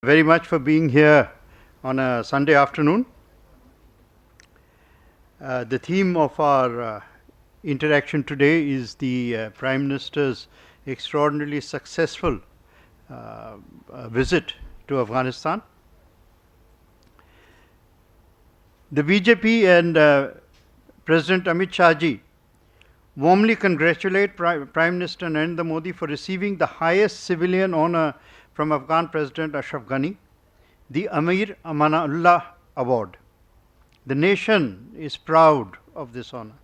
Very much for being here on a Sunday afternoon. The theme of our interaction today is the Prime Minister's extraordinarily successful visit to Afghanistan. The BJP and President Amit Shah ji warmly congratulate Prime Minister Narendra Modi for receiving the highest civilian honor from Afghan President Ashraf Ghani, the Amir Amanullah Award. The nation is proud of this honor.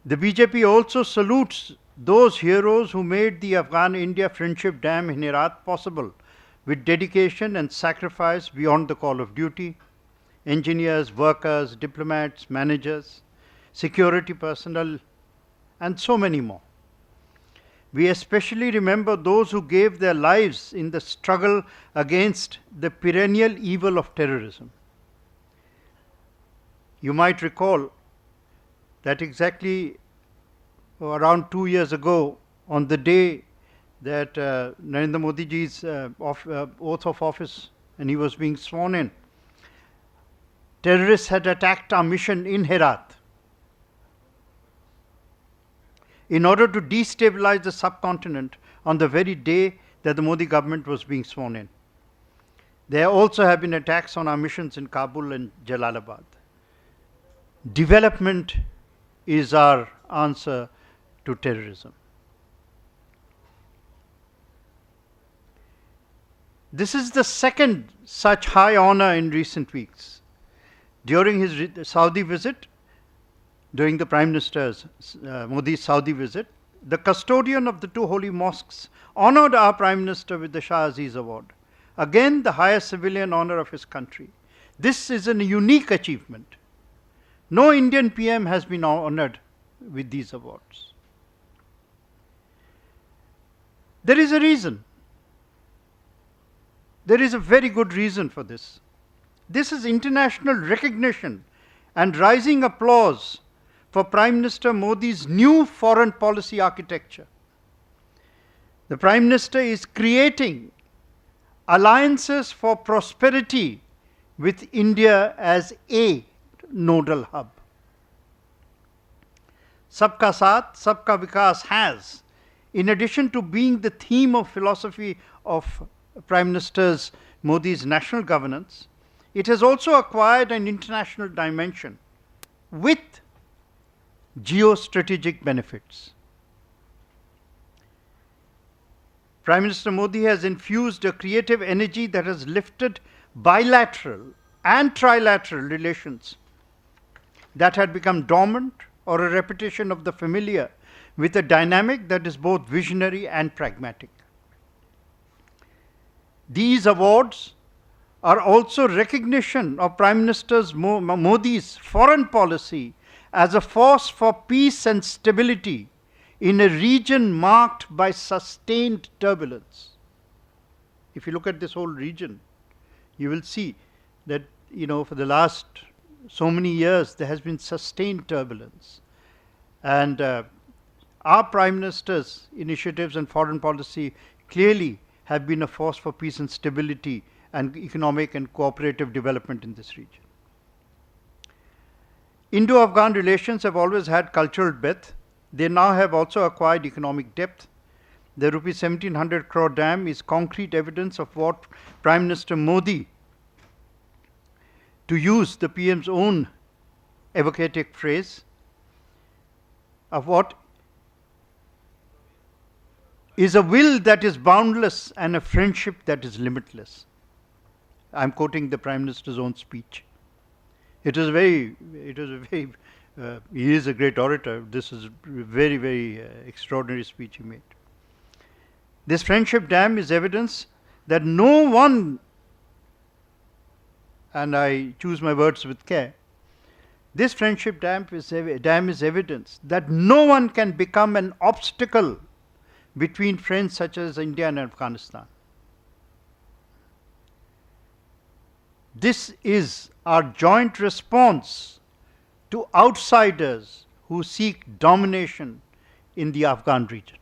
The BJP also salutes those heroes who made the Afghan-India Friendship Dam in Herat possible with dedication and sacrifice beyond the call of duty. Engineers, workers, diplomats, managers, security personnel, and so many more. We especially remember those who gave their lives in the struggle against the perennial evil of terrorism. You might recall that exactly around 2 years ago, on the day that Narendra Modi ji's oath of office and he was being sworn in, terrorists had attacked our mission in Herat in order to destabilize the subcontinent on the very day that the Modi government was being sworn in. There also have been attacks on our missions in Kabul and Jalalabad. Development is our answer to terrorism. This is the second such high honor in recent weeks. During his Saudi visit, during the Prime Minister's Modi's Saudi visit, the custodian of the two holy mosques honored our Prime Minister with the Shah Aziz Award, again the highest civilian honor of his country. This is a unique achievement. No Indian PM has been honored with these awards. There is a reason. There is a very good reason for this. This is international recognition and rising applause for Prime Minister Modi's new foreign policy architecture. The Prime Minister is creating alliances for prosperity with India as a nodal hub. Sabka Saath, Sabka Vikas has, in addition to being the theme of philosophy of Prime Minister Modi's national governance, it has also acquired an international dimension with geostrategic benefits. Prime Minister Modi has infused a creative energy that has lifted bilateral and trilateral relations that had become dormant or a repetition of the familiar with a dynamic that is both visionary and pragmatic. These awards are also recognition of Prime Minister Modi's foreign policy as a force for peace and stability in a region marked by sustained turbulence. If you look at this whole region, you will see that, for the last so many years, there has been sustained turbulence. And our Prime Minister's initiatives and foreign policy clearly have been a force for peace and stability and economic and cooperative development in this region. Indo-Afghan relations have always had cultural breadth. They now have also acquired economic depth. The Rs 1700 crore dam is concrete evidence of what Prime Minister Modi, to use the PM's own evocative phrase, of what is a will that is boundless and a friendship that is limitless. I'm quoting the Prime Minister's own speech. He is a great orator. This is a very, very extraordinary speech he made. This friendship dam is evidence that no one, and I choose my words with care, this friendship dam is evidence that no one can become an obstacle between friends such as India and Afghanistan. This is our joint response to outsiders who seek domination in the Afghan region.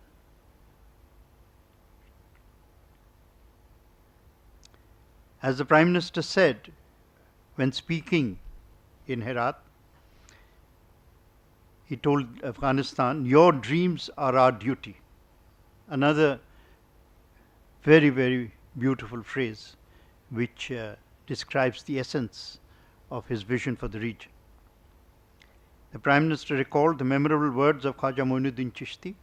As the Prime Minister said when speaking in Herat, he told Afghanistan, your dreams are our duty. Another very, very beautiful phrase which describes the essence of his vision for the region. The Prime Minister recalled the memorable words of Khwaja Moinuddin Chishti.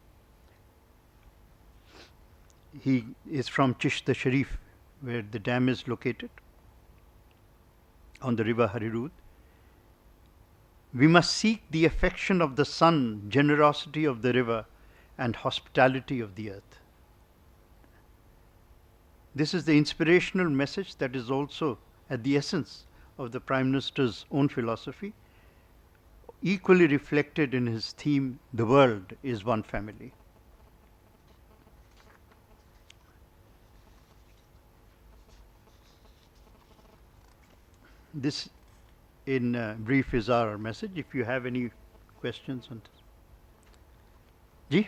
He is from Chishta Sharif, where the dam is located on the river Harirud. We must seek the affection of the sun, generosity of the river, and hospitality of the earth. This is the inspirational message that is also at the essence of the Prime Minister's own philosophy, equally reflected in his theme, the world is one family. This in brief is our message. If you have any questions on this. जी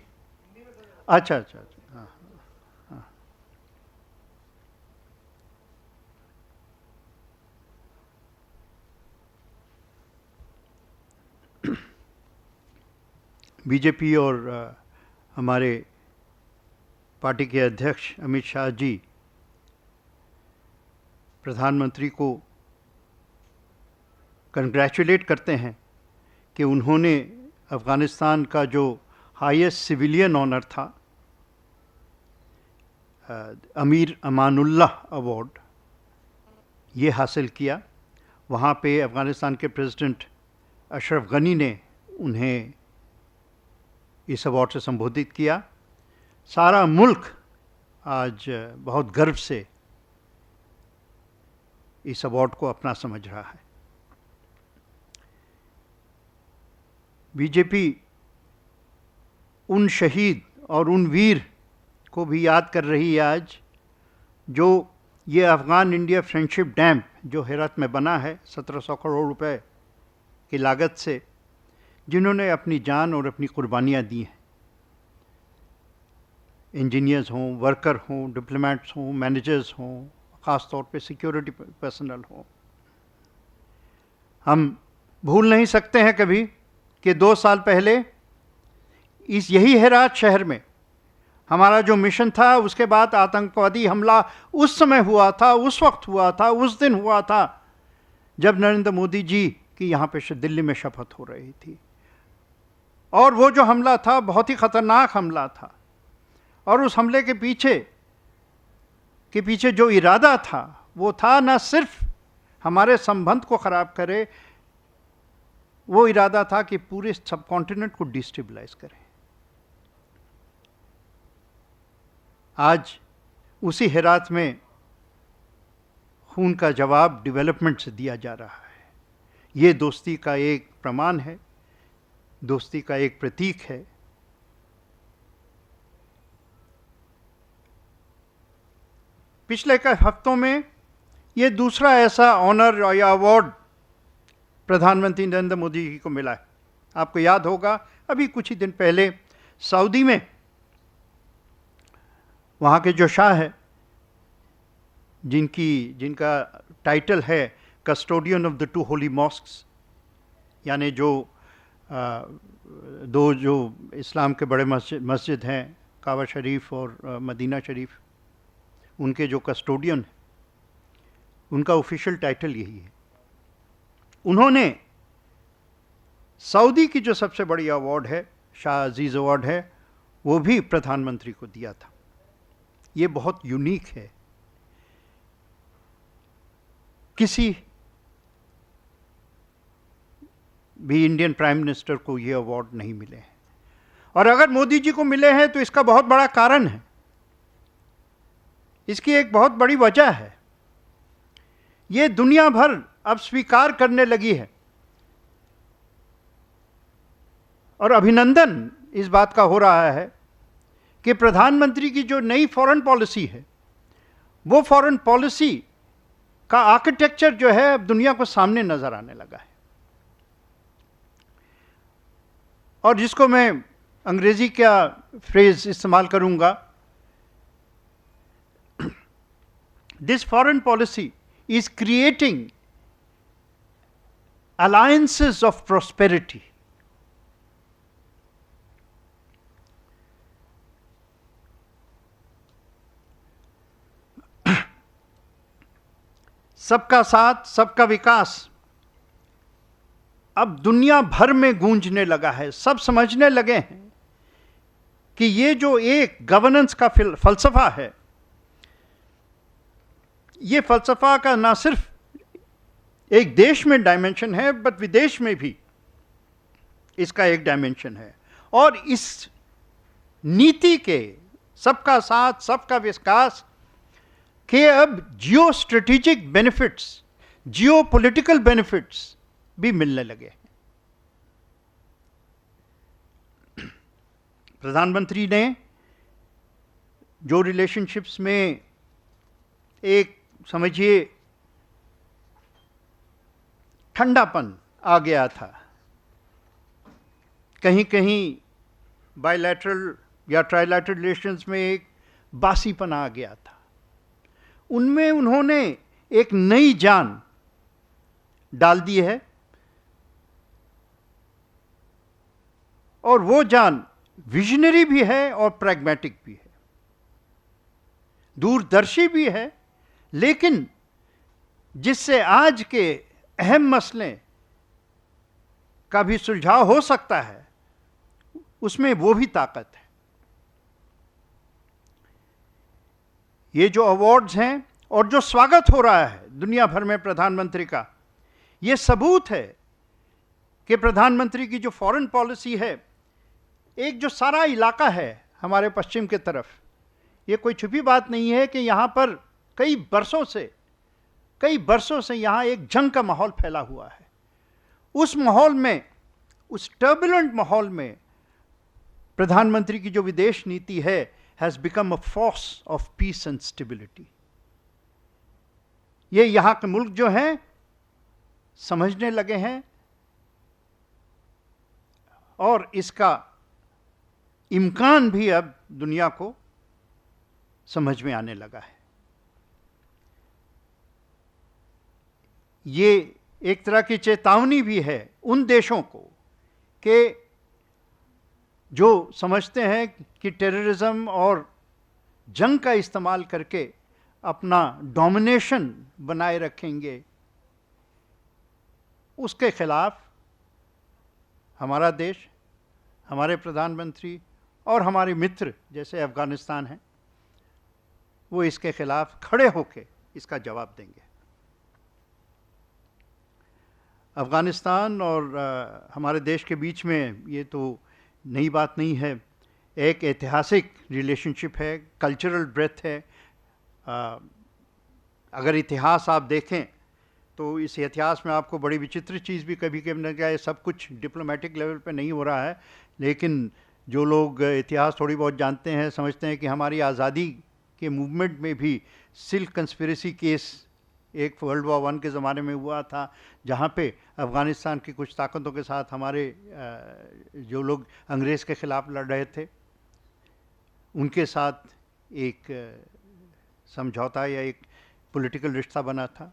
अच्छा अच्छा हाँ हाँ BJP और हमारे party के अध्यक्ष अमित शाह जी प्रधानमंत्री को कंग्रेचुलेट करते हैं कि उन्होंने अफ़गानिस्तान का जो हाईएस्ट सिविलियन ऑनर था, अमीर अमानुल्लाह अवार्ड, ये हासिल किया। वहाँ पे अफ़गानिस्तान के प्रेसिडेंट अशरफ गनी ने उन्हें इस अवार्ड से संबोधित किया। सारा मुल्क आज बहुत गर्व से इस अवार्ड को अपना समझ रहा है। बीजेपी उन शहीद और उन वीर को भी याद कर रही है आज, जो ये अफ़गान इंडिया फ्रेंडशिप डैम जो हेरत में बना है 1700 करोड़ रुपए की लागत से, जिन्होंने अपनी जान और अपनी कुर्बानियाँ दी हैं। इंजीनियर्स हों, वर्कर हों, डिप्लोमेट्स हों, मैनेजर्स हों, ख़ास तौर पे सिक्योरिटी पर्सनल हों। हम भूल नहीं सकते हैं कभी कि 2 साल पहले इस यही हेरात शहर में हमारा जो मिशन था, उसके बाद आतंकवादी हमला उस समय हुआ था, उस वक्त हुआ था, उस दिन हुआ था जब नरेंद्र मोदी जी की यहाँ पे दिल्ली में शपथ हो रही थी। और वो जो हमला था बहुत ही ख़तरनाक हमला था, और उस हमले के पीछे जो इरादा था वो था न सिर्फ हमारे संबंध को ख़राब करे, वो इरादा था कि पूरे सब कॉन्टिनेंट को डिस्टेबलाइज करें। आज उसी हेरात में खून का जवाब डेवलपमेंट से दिया जा रहा है। ये दोस्ती का एक प्रमाण है, दोस्ती का एक प्रतीक है। पिछले कई हफ्तों में ये दूसरा ऐसा ऑनर या अवार्ड प्रधानमंत्री नरेंद्र मोदी जी को मिला है। आपको याद होगा अभी कुछ ही दिन पहले सऊदी में वहाँ के जो शाह है, जिनका टाइटल है custodian of the 2 Holi mosques, यानी जो 2 जो इस्लाम के बड़े मस्जिद हैं, काबा शरीफ और मदीना शरीफ, उनके जो कस्टोडियन हैं, उनका ऑफिशियल टाइटल यही है। उन्होंने सऊदी की जो सबसे बड़ी अवार्ड है, शाह अजीज़ अवार्ड है, वो भी प्रधानमंत्री को दिया था। ये बहुत यूनिक है, किसी भी इंडियन प्राइम मिनिस्टर को ये अवार्ड नहीं मिले हैं। और अगर मोदी जी को मिले हैं तो इसका बहुत बड़ा कारण है, इसकी एक बहुत बड़ी वजह है। ये दुनिया भर अब स्वीकार करने लगी है और अभिनंदन इस बात का हो रहा है कि प्रधानमंत्री की जो नई फॉरेन पॉलिसी है, वो फॉरेन पॉलिसी का आर्किटेक्चर जो है अब दुनिया को सामने नजर आने लगा है। और जिसको मैं अंग्रेजी का फ्रेज इस्तेमाल करूंगा, this foreign policy is creating alliances of prosperity. सबका साथ सबका विकास अब दुनिया भर में गूंजने लगा है। सब समझने लगे हैं कि ये जो एक गवर्नेंस का फलसफा है, ये फलसफा का ना सिर्फ एक देश में डायमेंशन है, बट विदेश में भी इसका एक डायमेंशन है। और इस नीति के सबका साथ सबका विकास के अब जियो स्ट्रेटेजिक बेनिफिट्स, जियो पॉलिटिकल बेनिफिट्स भी मिलने लगे। प्रधानमंत्री ने जो रिलेशनशिप्स में एक समझिए ठंडापन आ गया था, कहीं कहीं बायलैटरल या ट्राइलैटरल रिलेशंस में एक बासीपन आ गया था, उनमें उन्होंने एक नई जान डाल दी है। और वो जान विजनरी भी है और प्रैग्मेटिक भी है, दूरदर्शी भी है, लेकिन जिससे आज के अहम मसले का भी सुलझाव हो सकता है, उसमें वो भी ताकत है। ये जो अवार्ड्स हैं और जो स्वागत हो रहा है दुनिया भर में प्रधानमंत्री का, ये सबूत है कि प्रधानमंत्री की जो फॉरेन पॉलिसी है, एक जो सारा इलाका है हमारे पश्चिम के तरफ, ये कोई छुपी बात नहीं है कि यहाँ पर कई बरसों से यहाँ एक जंग का माहौल फैला हुआ है। उस माहौल में, उस टर्बुलेंट माहौल में प्रधानमंत्री की जो विदेश नीति है has become a force of peace and stability. ये यहाँ के मुल्क जो हैं समझने लगे हैं और इसका इम्कान भी अब दुनिया को समझ में आने लगा है। ये एक तरह की चेतावनी भी है उन देशों को कि जो समझते हैं कि टेररिज्म और जंग का इस्तेमाल करके अपना डोमिनेशन बनाए रखेंगे, उसके खिलाफ हमारा देश, हमारे प्रधानमंत्री और हमारे मित्र जैसे अफगानिस्तान हैं, वो इसके खिलाफ खड़े होकर इसका जवाब देंगे। अफगानिस्तान और हमारे देश के बीच में ये तो नई बात नहीं है, एक ऐतिहासिक रिलेशनशिप है, कल्चरल ब्रेथ है। अगर इतिहास आप देखें तो इस इतिहास में आपको बड़ी विचित्र चीज़ भी कभी कभी लग जाए। सब कुछ डिप्लोमेटिक लेवल पे नहीं हो रहा है, लेकिन जो लोग इतिहास थोड़ी बहुत जानते हैं समझते हैं कि हमारी आज़ादी के मूवमेंट में भी सिल्क कंस्पिरेसी केस एक वर्ल्ड वॉर I के ज़माने में हुआ था, जहाँ पे अफ़गानिस्तान की कुछ ताकतों के साथ हमारे जो लोग अंग्रेज़ के ख़िलाफ़ लड़ रहे थे, उनके साथ एक समझौता या एक पॉलिटिकल रिश्ता बना था।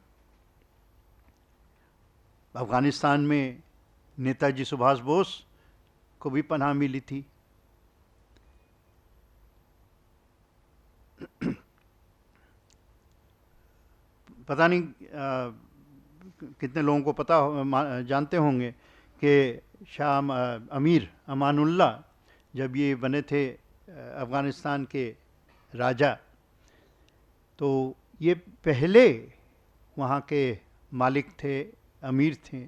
अफ़गानिस्तान में नेताजी सुभाष बोस को भी पनाह मिली थी। पता नहीं कितने लोगों को पता जानते होंगे कि शाह अमीर अमानुल्लाह जब ये बने थे अफ़गानिस्तान के राजा, तो ये पहले वहाँ के मालिक थे, अमीर थे,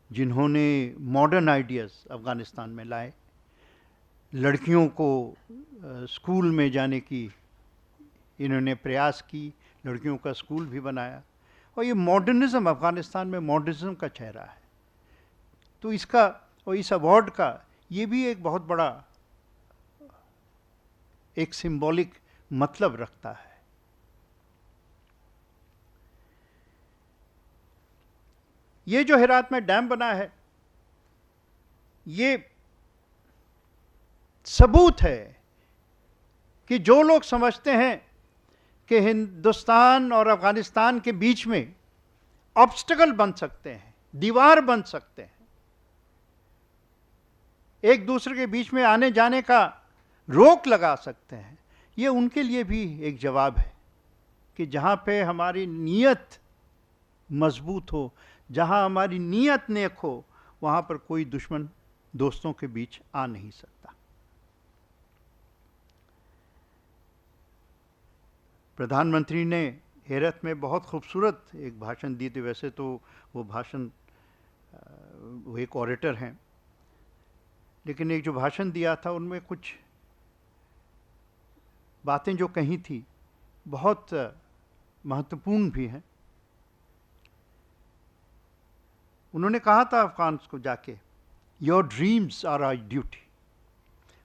जिन्होंने मॉडर्न आइडियाज़ अफ़गानिस्तान में लाए। लड़कियों को स्कूल में जाने की इन्होंने प्रयास की, लड़कियों का स्कूल भी बनाया, और ये मॉडर्निज़म अफ़गानिस्तान में मॉडर्निज़म का चेहरा है। तो इसका और इस अवार्ड का ये भी एक बहुत बड़ा एक सिंबॉलिक मतलब रखता है। ये जो हेरात में डैम बना है, ये सबूत है कि जो लोग समझते हैं कि हिंदुस्तान और अफ़गानिस्तान के बीच में ऑब्स्टेकल बन सकते हैं, दीवार बन सकते हैं, एक दूसरे के बीच में आने जाने का रोक लगा सकते हैं, ये उनके लिए भी एक जवाब है कि जहाँ पे हमारी नीयत मजबूत हो, जहाँ हमारी नीयत नेक हो, वहाँ पर कोई दुश्मन दोस्तों के बीच आ नहीं सकता। प्रधानमंत्री ने हेरत में बहुत खूबसूरत एक भाषण दी थी। वैसे तो वो भाषण, वो एक ऑरेटर हैं, लेकिन एक जो भाषण दिया था उनमें कुछ बातें जो कही थी बहुत महत्वपूर्ण भी हैं। उन्होंने कहा था अफगान को जाके, your dreams are our duty.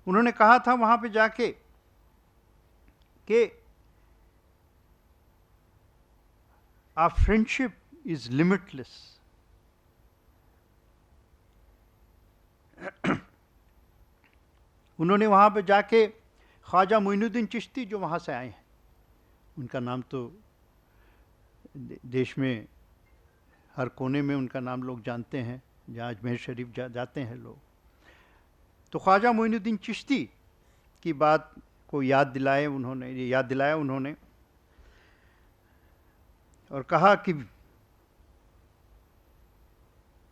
उन्होंने कहा था वहां पे जाके कि आवर फ्रेंडशिप इज लिमिटलेस। उन्होंने वहां पे जाके ख्वाजा मोइनुद्दीन चिश्ती जो वहां से आए हैं, उनका नाम तो देश में हर कोने में उनका नाम लोग जानते हैं, जहाँ अजमेर शरीफ जाते हैं लोग, तो ख्वाजा मोइनुद्दीन चिश्ती की बात को याद दिलाया उन्होंने और कहा कि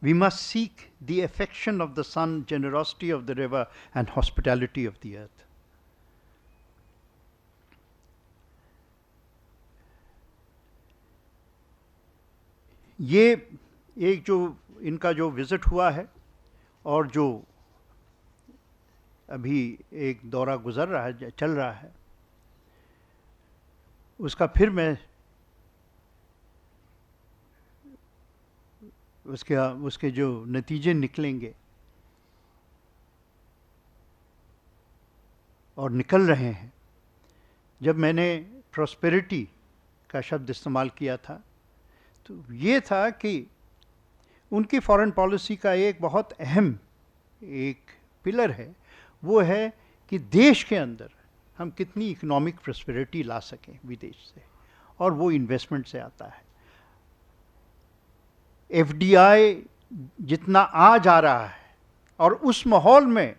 we must seek the affection of the sun, generosity of the river and hospitality of the earth. ये एक जो इनका जो विजिट हुआ है और जो अभी एक दौरा गुजर रहा है, चल रहा है, उसका फिर मैं उसके जो नतीजे निकलेंगे और निकल रहे हैं। जब मैंने प्रॉस्पेरिटी का शब्द इस्तेमाल किया था तो ये था कि उनकी फॉरेन पॉलिसी का एक बहुत अहम एक पिलर है, वो है कि देश के अंदर हम कितनी इकोनॉमिक प्रॉस्पेरिटी ला सकें विदेश से, और वो इन्वेस्टमेंट से आता है। एफडीआई जितना आ जा रहा है, और उस माहौल में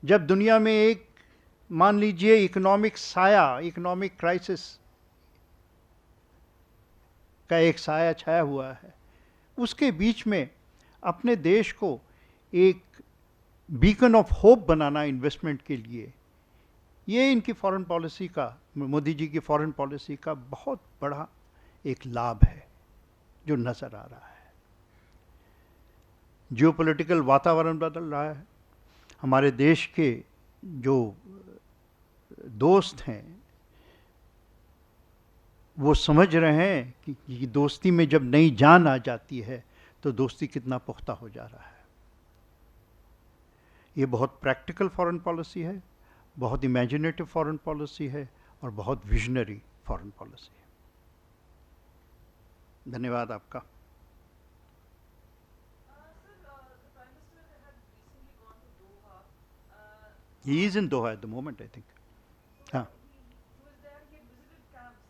जब दुनिया में एक मान लीजिए इकोनॉमिक साया, इकोनॉमिक क्राइसिस का एक साया छाया हुआ है, उसके बीच में अपने देश को एक beacon of hope banana investment के लिए, ये इनकी फॉरेन पॉलिसी का, मोदी जी की फॉरेन पॉलिसी का बहुत बड़ा एक लाभ है जो नजर आ रहा है। जियोपॉलिटिकल वातावरण बदल रहा है। हमारे देश के जो दोस्त हैं वो समझ रहे हैं कि दोस्ती में जब नई जान आ जाती है तो दोस्ती कितना पुख्ता हो जा रहा है। ये बहुत प्रैक्टिकल फॉरेन पॉलिसी है, बहुत इमेजिनेटिव फॉरेन पॉलिसी है और बहुत विजनरी फॉरेन पॉलिसी है। धन्यवाद आपका। He is in Doha at the moment, I think. हाँ. He was there, he had visited camps.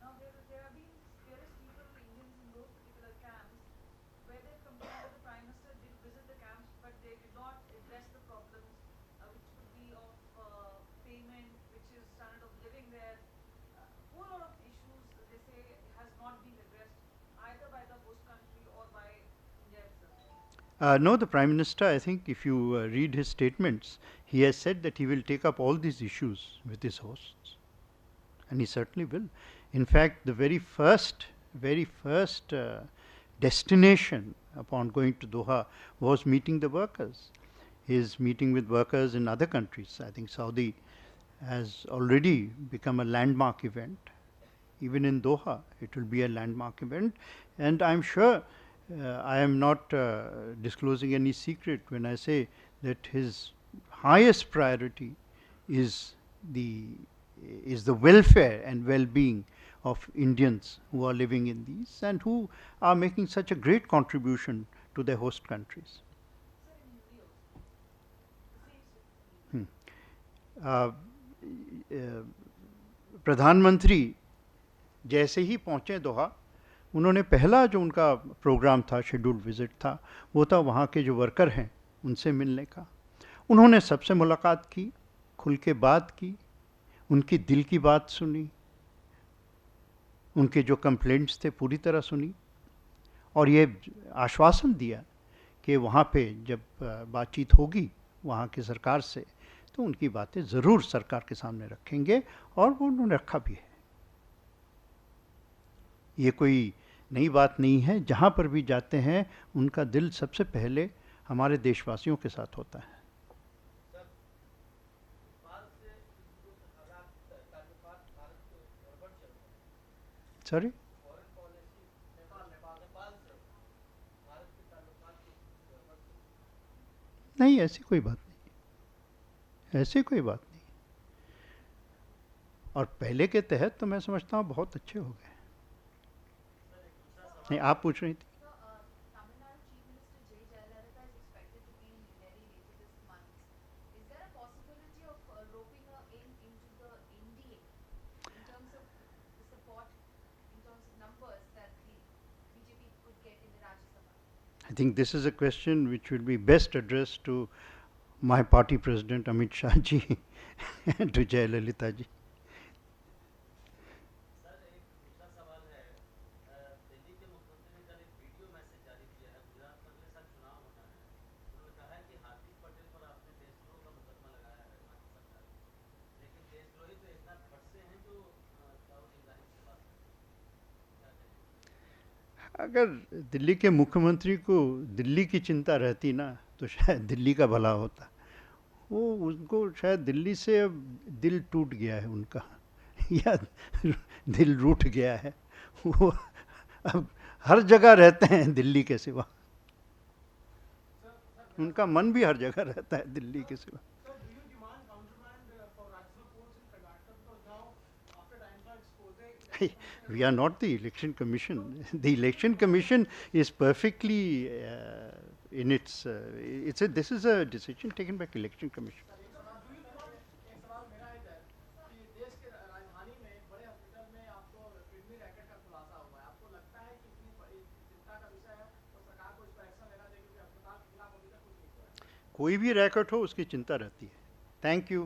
Now there have been various people, Indians in those particular camps, where they complained that the Prime Minister did visit the camps, but they did not address the problems, which could be of payment, which is standard of living there. Whole lot of issues, they say, has not been addressed either by the host country or by India itself. No, the Prime Minister, I think if you read his statements, he has said that he will take up all these issues with his hosts, and he certainly will. In fact, the very first destination upon going to Doha was meeting the workers. His meeting with workers in other countries, I think Saudi has already become a landmark event. Even in Doha, it will be a landmark event, and I'm sure I am not disclosing any secret when I say that his highest priority is the welfare and well-being of Indians who are living in these and who are making such a great contribution to their host countries. प्रधानमंत्री जैसे ही पहुंचे दोहा उन्होंने पहला जो उनका programme था, scheduled visit था, वो था वहाँ के जो वर्कर हैं उनसे मिलने का। उन्होंने सबसे मुलाकात की, खुल के बात की, उनकी दिल की बात सुनी, उनके जो कंप्लेंट्स थे पूरी तरह सुनी, और ये आश्वासन दिया कि वहाँ पे जब बातचीत होगी वहाँ की सरकार से तो उनकी बातें ज़रूर सरकार के सामने रखेंगे, और वो उन्होंने रखा भी है। ये कोई नई बात नहीं है, जहाँ पर भी जाते हैं उनका दिल सबसे पहले हमारे देशवासियों के साथ होता है। सॉरी, नहीं ऐसी कोई बात नहीं, ऐसी कोई बात नहीं। और पहले के तहत तो मैं समझता हूँ बहुत अच्छे हो गए। नहीं, आप पूछ रही थी। So, Tamil Nadu Chief Minister J. Jayalalitha is expected to be in New Delhi later this month. Is there a possibility of roping her into the NDA in terms of the support, in terms of numbers that the BJP could get in the Rajya Sabha? I think this is a question which will be best addressed to my party president Amit Shah ji and to Jayalalitha ji. Sir एक दूसरा सवाल है, दिल्ली के मुख्यमंत्री ने कल एक video message जारी किया है। गुजरात में अगले साल चुनाव होना है। उन्होंने कहा है कि हार्दिक पटेल पर आपने देशद्रोह का मुकदमा लगाया है हिमाचल सरकार ने, लेकिन देशद्रोही तो एकनाथ खड़से हैं जो दाऊद इब्राहिम से बात करते हैं। क्या कहें? अगर दिल्ली के मुख्यमंत्री को दिल्ली की चिंता रहती ना तो शायद दिल्ली का भला होता। वो उनको शायद दिल्ली से अब दिल टूट गया है उनका या दिल रूठ गया है। वो अब हर जगह रहते हैं दिल्ली के सिवा, उनका मन भी हर जगह रहता है दिल्ली के सिवा। Sir, do you demand countermand for Rajya Sabha polls in Karnataka? Because now, after times are exposing, We are not the election commission. The election commission is perfectly in its. This is a decision taken by election commission. एक सवाल मेरा इधर कि देश के राजधानी में एक बड़े हॉस्पिटल में आपको किडनी रैकेट का खुलासा हुआ है। आपको लगता है कि इतनी बड़ी चिंता का विषय है और सरकार को इस पर एक्शन लेना चाहिए, क्योंकि अस्पताल के खिलाफ अभी तक कुछ नहीं हुआ है। कोई भी रैकेट हो उसकी चिंता रहती है। Thank you.